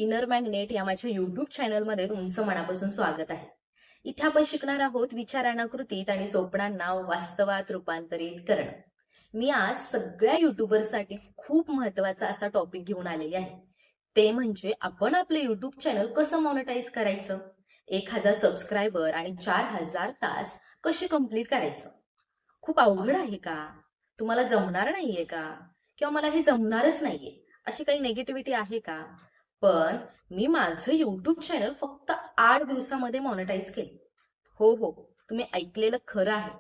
Inner magnet या माझ्या YouTube चॅनलमध्ये तुमचं मनापासून स्वागत आहे. इथे आपण शिकणार आहोत विचारांना कृतीत आणि स्वप्नांना वास्तवात रूपांतरित करणं. मी आज सगळ्या युट्यूबर्ससाठी खूप महत्वाचा असा टॉपिक घेऊन आलेली आहे. ते म्हणजे आपण आपलं युट्यूब चॅनल कसं मॉनिटाईज करायचं, 1000 सबस्क्रायबर आणि 4000 तास कसे कंप्लीट करायचं. खूप अवघड आहे का? तुम्हाला जमणार नाहीये का? किंवा मला हे जमणारच नाहीये अशी काही नेगेटिव्हिटी आहे का? पण मी माझं युट्यूब चॅनल फक्त 8 दिवसामध्ये मॉनिटाईज केले. हो, तुम्ही ऐकलेलं खरं आहे.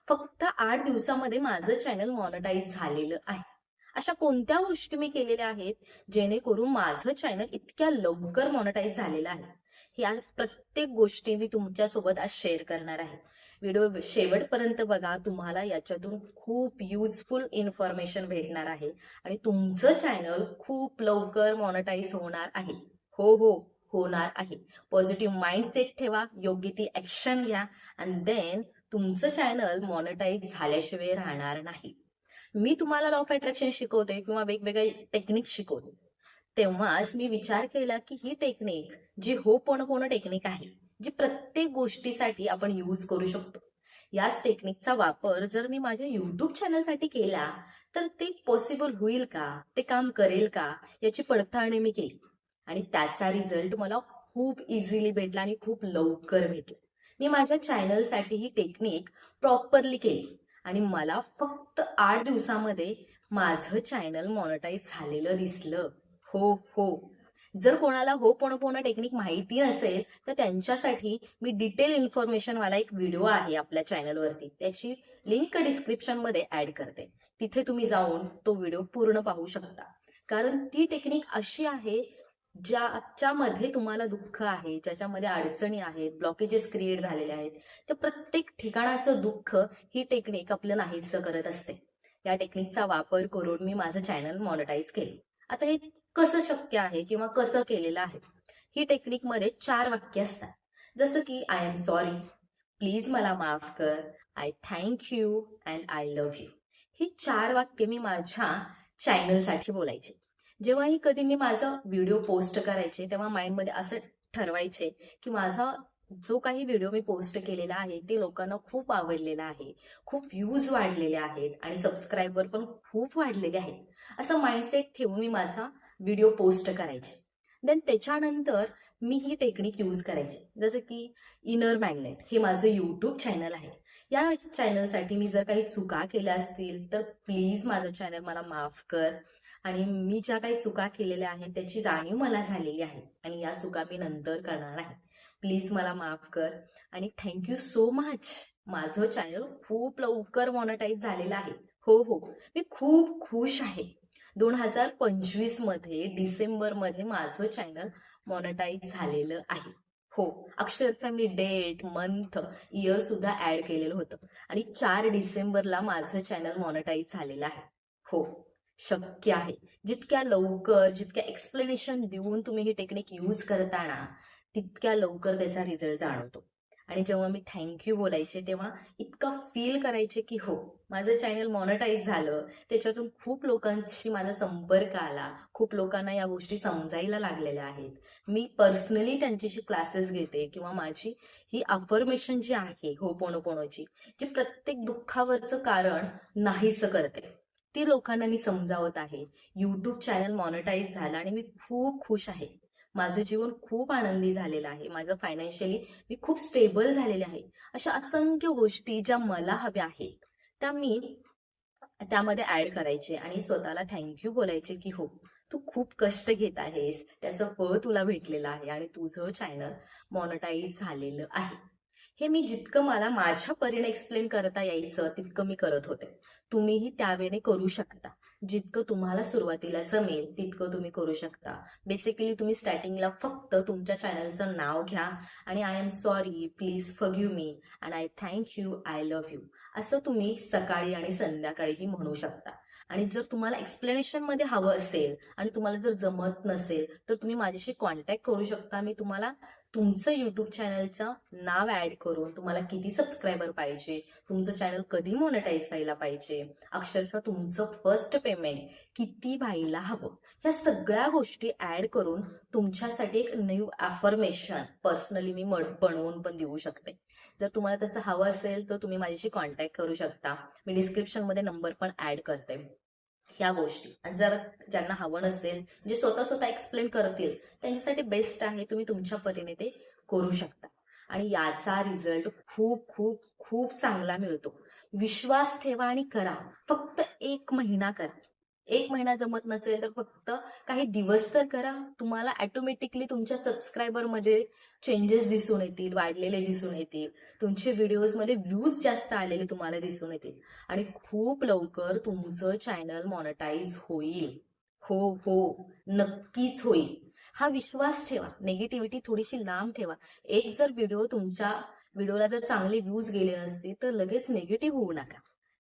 फक्त 8 दिवसामध्ये माझं चॅनल मॉनिटाईज झालेलं आहे. अशा कोणत्या गोष्टी मी केलेल्या आहेत जेणेकरून माझं चॅनल इतक्या लवकर मॉनिटाईज झालेलं आहे. या प्रत्येक गोष्टी मी तुमच्यासोबत आज शेअर करणार आहे. व्हिडिओ शेवटपर्यंत बघा, तुम्हाला याच्यातून खूप युजफुल इन्फॉर्मेशन भेटणार आहे आणि तुमचं चॅनल खूप लवकर मॉनिटाईज होणार आहे. हो, होणार आहे. पॉझिटिव्ह माइंडसेट ठेवा, योग्य ती ऍक्शन घ्या आणि देन तुमचं चॅनल मॉनिटाईज झाल्याशिवाय राहणार नाही. मी तुम्हाला लॉ ऑफ अट्रॅक्शन शिकवते किंवा वेगवेगळे टेक्निक शिकवते, तेव्हाच मी विचार केला की ही टेक्निक जी होपोनोपोनो टेक्निक आहे, जी प्रत्येक गोष्टीसाठी आपण यूज करू शकतो. याच टेक्निकचा वापर जर मी माझ्या युट्यूब चॅनलसाठी केला तर ते पॉसिबल होईल का, ते काम करेल का, याची पडताळणी मी केली आणि त्याचा रिझल्ट मला खूप इझिली भेटला आणि खूप लवकर भेटला. मी माझ्या चॅनलसाठी ही टेक्निक प्रॉपरली केली आणि मला फक्त 8 दिवसामध्ये माझं चॅनल मॉनिटाईज झालेलं दिसलं. हो. जर कोणाला होपोनोपोनो टेक्निक माहिती नसेल तर त्यांच्यासाठी मी डिटेल इन्फॉर्मेशन वाला एक व्हिडिओ आहे आपल्या चॅनलवरती, त्याची लिंक डिस्क्रिप्शन मध्ये ऍड करते. तिथे तुम्ही जाऊन तो व्हिडिओ पूर्ण पाहू शकता. कारण ती टेक्निक अशी आहे ज्याच्यामध्ये तुम्हाला दुःख आहे, ज्याच्यामध्ये अडचणी आहेत, ब्लॉकेजेस क्रिएट झालेले आहेत, त्या प्रत्येक ठिकाणाचं दुःख ही टेक्निक आपलं नाहीसं करत असते. या टेक्निकचा वापर करून मी माझं चॅनल मॉनिटाईज केले. आता हे कसं शक्य आहे किंवा कसं केलेलं आहे? ही टेक्निक मध्ये 4 वाक्य असतात. जसं की आय एम सॉरी, प्लीज मला माफ कर, I thank you and I love you. ही 4 वाक्य मी माझ्या चॅनलसाठी बोलायचे. जेव्हाही कधी मी माझा व्हिडिओ पोस्ट करायचे तेव्हा माइंडमध्ये असं ठरवायचे की माझा जो काही व्हिडिओ मी पोस्ट केलेला आहे ते लोकांना खूप आवडलेला आहे, खूप व्ह्यूज वाढलेले आहेत आणि सबस्क्रायबर पण खूप वाढलेले आहेत, असं माइंडसेट ठेवून मी माझा व्हिडिओ पोस्ट करायचे. देन त्याच्यानंतर मी ही टेक्निक यूज करायची. जसं की इनर मॅग्नेट हे माझं युट्यूब चॅनल आहे. या चॅनलसाठी मी जर काही चुका केल्या असतील तर प्लीज माझं चॅनल मला माफ कर आणि मी ज्या काही चुका केलेल्या आहेत त्याची जाणीव मला झालेली आहे आणि या चुका मी नंतर करणार नाही. प्लीज मला माफ कर आणि थँक्यू सो मच. माझं चॅनल खूप लवकर मॉनिटाईज झालेलं आहे. हो, मी खूप खुश आहे. 2025 मध्ये डिसेंबरमध्ये माझं चॅनल मॉनिटाईज झालेलं आहे. हो, अक्षरशः मी डेट, मंथ, इयर सुद्धा ऍड केलेलं होतं आणि 4 डिसेंबरला माझं चॅनल मॉनिटाईज झालेलं आहे. हो, शक्य आहे. जितक्या लवकर, जितक्या एक्सप्लेनेशन देऊन तुम्ही ही टेक्निक यूज करताना तितक्या लवकर त्याचा रिझल्ट जाणवतो. आणि जेव्हा मी थँक्यू बोलायचे तेव्हा इतकं फील करायचे की हो, माझं चॅनल मॉनिटाईज झालं, त्याच्यातून खूप लोकांशी माझा संपर्क आला, खूप लोकांना या गोष्टी समजायला लागलेल्या आहेत. मी पर्सनली त्यांच्याशी क्लासेस घेते किंवा माझी ही अफर्मेशन जी आहे होपोनोपोनोची, जी प्रत्येक दुःखावरचं कारण नाहीसं करते, ती लोकांना मी समजावत आहे. युट्यूब चॅनल मॉनिटाईज झालं आणि मी खूप खुश आहे. माझं जीवन खूप आनंदी झालेलं आहे. माझं फायनान्शियली मी खूप स्टेबल झालेले आहे. अशा असंख्य गोष्टी ज्या मला हव्या आहेत त्या मी त्यामध्ये ऍड करायचे आणि स्वतःला थँक्यू बोलायचे की हो, तू खूप कष्ट घेत आहेस, त्याचं फळ तुला भेटलेलं आहे आणि तुझं चॅनल मॉनिटाईज झालेलं आहे. हे मी जितकं मला माझ्या परीने एक्सप्लेन करता यायचं तितकं मी करत होते. तुम्हीही त्यावेळेने करू शकता. जितकं तुम्हाला सुरुवातीला जमेल तितकं तुम्ही करू शकता. बेसिकली तुम्ही स्टार्टिंगला फक्त तुमच्या चॅनलचं नाव घ्या आणि I am sorry, please forgive me and I thank you, I love you असं तुम्ही सकाळी आणि संध्याकाळीही म्हणू शकता. आणि जर तुम्हाला एक्सप्लेनेशन मध्ये हवं असेल आणि तुम्हाला जर जमत नसेल तर तुम्ही माझ्याशी कॉन्टॅक्ट करू शकता. मी तुम्हाला तुमचं युट्यूब चॅनलचं नाव ऍड करून, तुम्हाला किती सबस्क्रायबर पाहिजे, तुमचं चॅनल कधी मॉनिटाईज व्हायला पाहिजे, अक्षरशः तुमचं फर्स्ट पेमेंट किती व्हायला हवं, ह्या सगळ्या गोष्टी ऍड करून तुमच्यासाठी एक न्यू अफर्मेशन पर्सनली मी बनवून पण देऊ शकते. जर तुम्हाला तसं हवं असेल तर तुम्ही माझ्याशी कॉन्टॅक्ट करू शकता. मी डिस्क्रिप्शन मध्ये नंबर पण ऍड करते. ह्या गोष्टी आणि जर ज्यांना हवं नसेल, जे स्वतः स्वतः एक्सप्लेन करतील, त्यांच्यासाठी बेस्ट आहे, तुम्ही तुमच्या परीने ते करू शकता. आणि याचा रिझल्ट खूप खूप खूप चांगला मिळतो. विश्वास ठेवा आणि करा. फक्त 1 महिना करा. 1 महिना जमत नसेल तर फक्त काही दिवस तर करा. तुम्हाला ऑटोमॅटिकली तुमच्या सबस्क्रायबर मध्ये चेंजेस दिसून येतील, वाढलेले दिसून येतील. तुमचे व्हिडिओज मध्ये व्ह्यूज जास्त आलेले तुम्हाला दिसून येतील आणि खूप लवकर तुमचं चॅनल मॉनिटाईज होईल. हो हो, नक्कीच होईल. हा विश्वास ठेवा. निगेटिव्हिटी थोडीशी लांब ठेवा. एक जर तुमच्या व्हिडिओला जर चांगले व्ह्यूज गेले नसतील तर लगेच निगेटिव्ह होऊ नका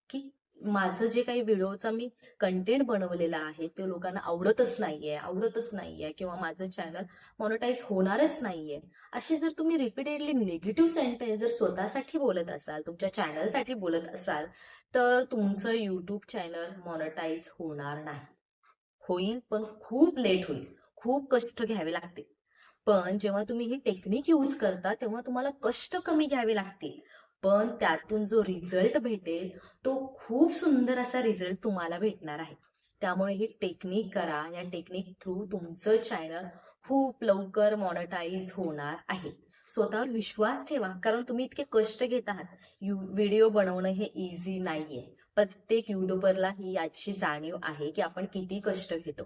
की माझं जे काही व्हिडिओचा मी कंटेंट बनवलेला आहे ते लोकांना आवडतच नाहीये किंवा माझं चॅनल मॉनिटाईज होणारच नाहीये. असे जर तुम्ही रिपीटेडली निगेटिव्ह सेंटेन्स जर स्वतःसाठी बोलत असाल, तुमच्या चॅनलसाठी बोलत असाल, तर तुमचं युट्यूब चॅनल मॉनिटाईज होणार नाही. होईल पण खूप लेट होईल. खूप कष्ट घ्यावे लागतील. पण जेव्हा तुम्ही ही टेक्निक यूज करता तेव्हा तुम्हाला कष्ट कमी घ्यावे लागतील, पण त्यातून जो रिझल्ट भेटेल तो खूप सुंदर असा रिझल्ट तुम्हाला भेटणार आहे. त्यामुळे ही टेक्निक करा. या टेक्निक थ्रू तुमचं चॅनल खूप लवकर मॉनिटाईज होणार आहे. स्वतःवर विश्वास ठेवा, कारण तुम्ही इतके कष्ट घेत आहात. व्हिडिओ बनवणं हे इझी नाहीये. प्रत्येक युट्यूबरला ही याची जाणीव आहे की आपण किती कष्ट घेतो.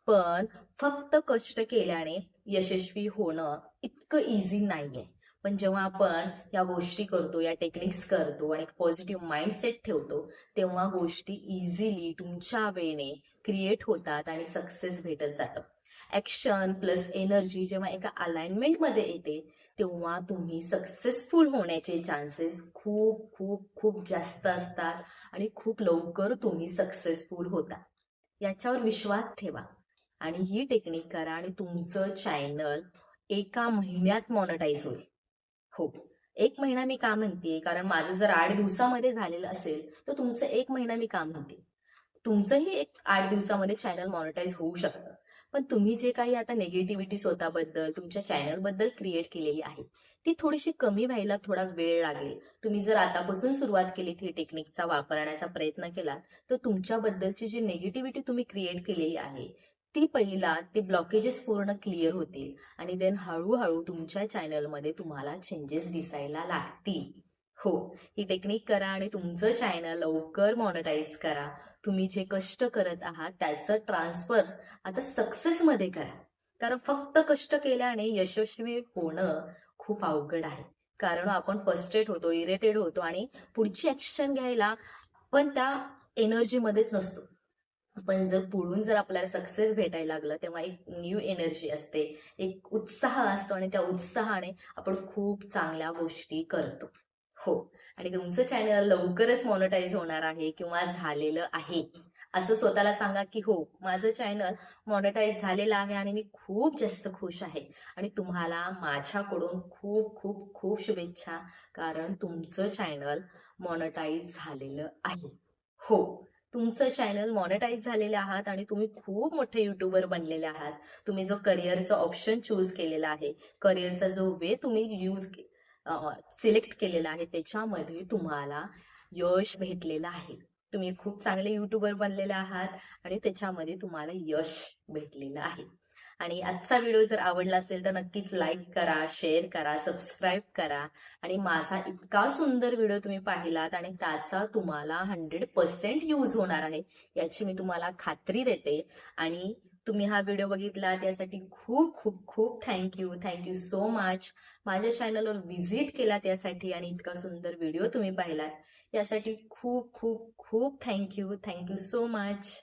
पण फक्त कष्ट केल्याने यशस्वी होणं इतकं इझी नाहीये. पण जेव्हा आपण या गोष्टी करतो, या टेक्निक्स करतो आणि पॉझिटिव्ह माइंडसेट ठेवतो, तेव्हा गोष्टी इझिली तुमच्या वेळेने क्रिएट होतात आणि सक्सेस भेटत जातं. ऍक्शन प्लस एनर्जी जेव्हा एका अलाइनमेंट मध्ये येते तेव्हा तुम्ही सक्सेसफुल होण्याचे चान्सेस खूप खूप खूप जास्त असतात आणि खूप लवकर तुम्ही सक्सेसफुल होता. याच्यावर विश्वास ठेवा आणि ही टेक्निक करा आणि तुमचं चॅनल 1 महिन्यात मॉनिटाईज होईल. हो, 1 महिना मी का म्हणते, कारण माझं जर 8 दिवसामध्ये झालेलं असेल तर तुमचं 1 महिना मी का म्हणते. तुमचंही 8 दिवसामध्ये चॅनल मॉनिटाईज होऊ शकतं. पण तुम्ही जे काही आता निगेटिव्हिटी स्वतःबद्दल, तुमच्या चॅनलबद्दल क्रिएट केलेली आहे ती थोडीशी कमी व्हायला थोडा वेळ लागेल. तुम्ही जर आतापासून सुरुवात केली, ही टेक्निकचा वापरण्याचा प्रयत्न केला, तर तुमच्याबद्दलची जी निगेटिव्हिटी तुम्ही क्रिएट केलेली आहे ती पहिला ते ब्लॉकेजेस पूर्ण क्लिअर होतील आणि देन हळूहळू तुमच्या चॅनलमध्ये तुम्हाला चेंजेस दिसायला लागतील. हो, ही टेक्निक करा आणि तुमचं चॅनल लवकर मॉनिटाईज करा. तुम्ही जे कष्ट करत आहात त्याचं ट्रान्सफर आता सक्सेस मध्ये करा. कारण फक्त कष्ट केल्याने यशस्वी होणं खूप अवघड आहे. कारण आपण फ्रस्ट्रेट होतो, इरिटेट होतो आणि पुढची ऍक्शन घ्यायला पण त्या एनर्जी मध्येच नसतो. पण जर पुढून जर आपल्याला सक्सेस भेटायला लागलं तेव्हा एक न्यू एनर्जी असते, एक उत्साह असतो आणि त्या उत्साहाने आपण खूप चांगल्या गोष्टी करतो. हो, आणि तुमचं चॅनल लवकरच मॉनिटाईज होणार आहे किंवा झालेलं आहे असं स्वतःला सांगा की हो, माझं चॅनल मॉनिटाईज झालेलं आहे आणि मी खूप जास्त खुश आहे. आणि तुम्हाला माझ्याकडून खूप खूप खूप शुभेच्छा, कारण तुमचं चॅनल मॉनिटाईज झालेलं आहे. हो, तुमचं चॅनल मॉनिटाईज झालेलं आहात आणि तुम्ही खूप मोठे युट्यूबर बनलेले आहात. तुम्ही जो करिअरचा ऑप्शन चूज केलेला आहे, करिअरचा जो वे तुम्ही सिलेक्ट केलेला आहे, त्याच्यामध्ये तुम्हाला यश भेटलेलं आहे. तुम्ही खूप चांगले युट्यूबर बनलेले आहात आणि त्याच्यामध्ये तुम्हाला यश भेटलेलं आहे. आणि आजचा व्हिडिओ जर आवडला असेल तर नक्कीच लाईक करा, शेअर करा, सबस्क्राईब करा. आणि माझा इतका सुंदर व्हिडिओ तुम्ही पाहिलात आणि त्याचा तुम्हाला 100% यूज होणार आहे याची मी तुम्हाला खात्री देते. आणि तुम्ही हा व्हिडिओ बघितला त्यासाठी खूप खूप खूप थँक्यू सो मच. माझ्या चॅनलवर व्हिजिट केला त्यासाठी आणि इतका सुंदर व्हिडिओ तुम्ही पाहिलात यासाठी खूप खूप खूप थँक्यू सो मच.